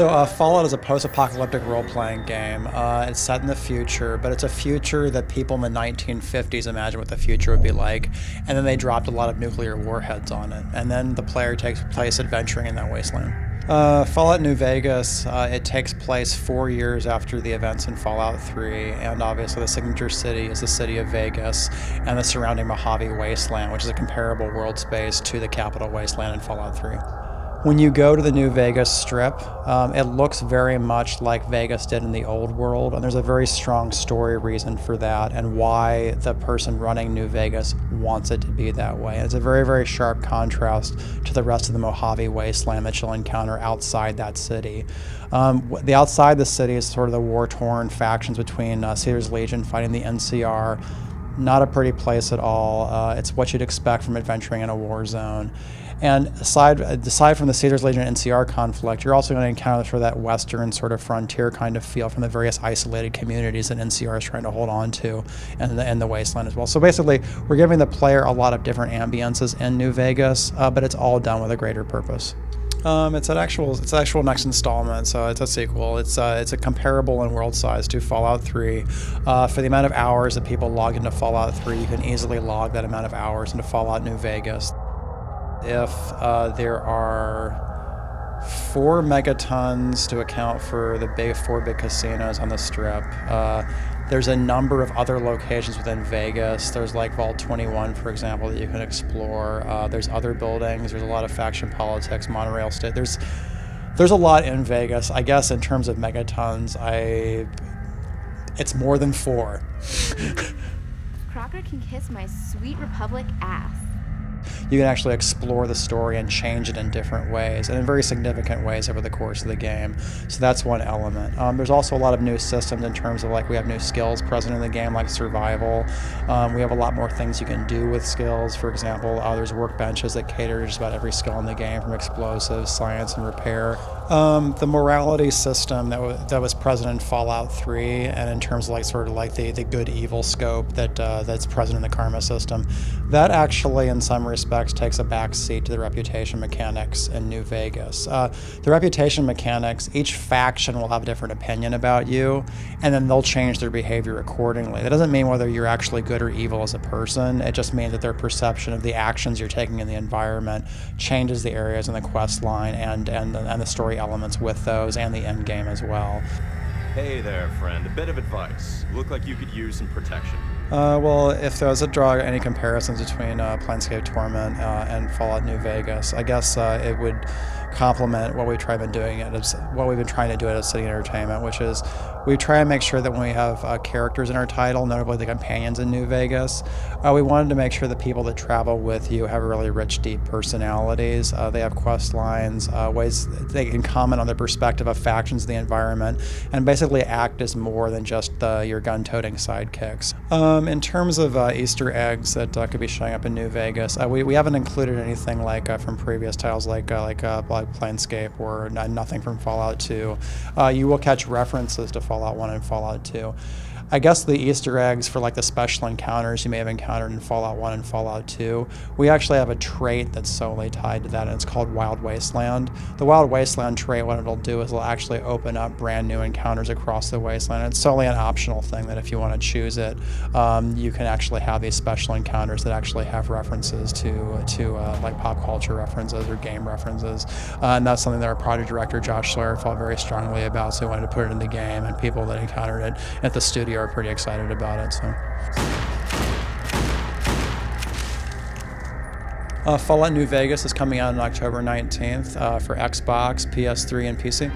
So Fallout is a post-apocalyptic role-playing game. It's set in the future, but it's a future that people in the 1950s imagined what the future would be like, and then they dropped a lot of nuclear warheads on it, and then the player takes place adventuring in that wasteland. Fallout New Vegas, it takes place 4 years after the events in Fallout 3, and obviously the signature city is the city of Vegas and the surrounding Mojave Wasteland, which is a comparable world space to the Capital Wasteland in Fallout 3. When you go to the New Vegas Strip, it looks very much like Vegas did in the old world, and there's a very strong story reason for that and why the person running New Vegas wants it to be that way. And it's a very, very sharp contrast to the rest of the Mojave Wasteland that you'll encounter outside that city. The outside the city is sort of the war-torn factions between Caesar's Legion fighting the NCR. Not a pretty place at all. It's what you'd expect from adventuring in a war zone. And aside from the Caesar's Legion and NCR conflict, you're also going to encounter sort of that Western sort of frontier kind of feel from the various isolated communities that NCR is trying to hold on to in the wasteland as well. So basically, we're giving the player a lot of different ambiences in New Vegas, but it's all done with a greater purpose. It's an actual next installment, so it's a sequel. It's a comparable in world size to Fallout 3. For the amount of hours that people log into Fallout 3, you can easily log that amount of hours into Fallout New Vegas. If there are 4 megatons to account for the 4 big casinos on the Strip, there's a number of other locations within Vegas. There's like Vault 21, for example, that you can explore. There's other buildings. There's a lot of faction politics, monorail state. There's a lot in Vegas. I guess in terms of megatons, it's more than 4. Crocker can kiss my sweet Republic ass. You can actually explore the story and change it in different ways, and in very significant ways over the course of the game. So that's one element. There's also a lot of new systems in terms of, like, we have new skills present in the game, like survival. We have a lot more things you can do with skills. For example, there's workbenches that cater to just about every skill in the game, from explosives, science, and repair. The morality system that was present in Fallout 3, and in terms of the good-evil scope that's present in the karma system, that actually, in some respects, takes a back seat to the reputation mechanics in New Vegas. The reputation mechanics, each faction will have a different opinion about you, and then they'll change their behavior accordingly. That doesn't mean whether you're actually good or evil as a person. It just means that their perception of the actions you're taking in the environment changes the areas in the quest line and the story elements with those, and the end game as well. Hey there, friend. A bit of advice. You look like you could use some protection. Well, if there was to draw any comparisons between Planescape Torment and Fallout New Vegas, I guess it would complement what we've been trying to do at Obsidian Entertainment, which is we try and make sure that when we have characters in our title, notably the companions in New Vegas, we wanted to make sure that people that travel with you have really rich, deep personalities. They have quest lines, ways they can comment on their perspective of factions in the environment, and basically act as more than just your gun-toting sidekicks. In terms of Easter eggs that could be showing up in New Vegas, we haven't included anything like from previous titles like Planescape or nothing from Fallout 2. You will catch references to Fallout 1 and Fallout 2. I guess the Easter eggs for like the special encounters you may have encountered in Fallout 1 and Fallout 2, we actually have a trait that's solely tied to that, and it's called Wild Wasteland. The Wild Wasteland trait, what it'll do is it'll actually open up brand new encounters across the wasteland. It's solely an optional thing that if you want to choose it, you can actually have these special encounters that actually have references to like pop culture references or game references. And that's something that our project director, Josh Sawyer, felt very strongly about, so he wanted to put it in the game, and people that encountered it at the studio are pretty excited about it. So, Fallout New Vegas is coming out on October 19th for Xbox, PS3, and PC.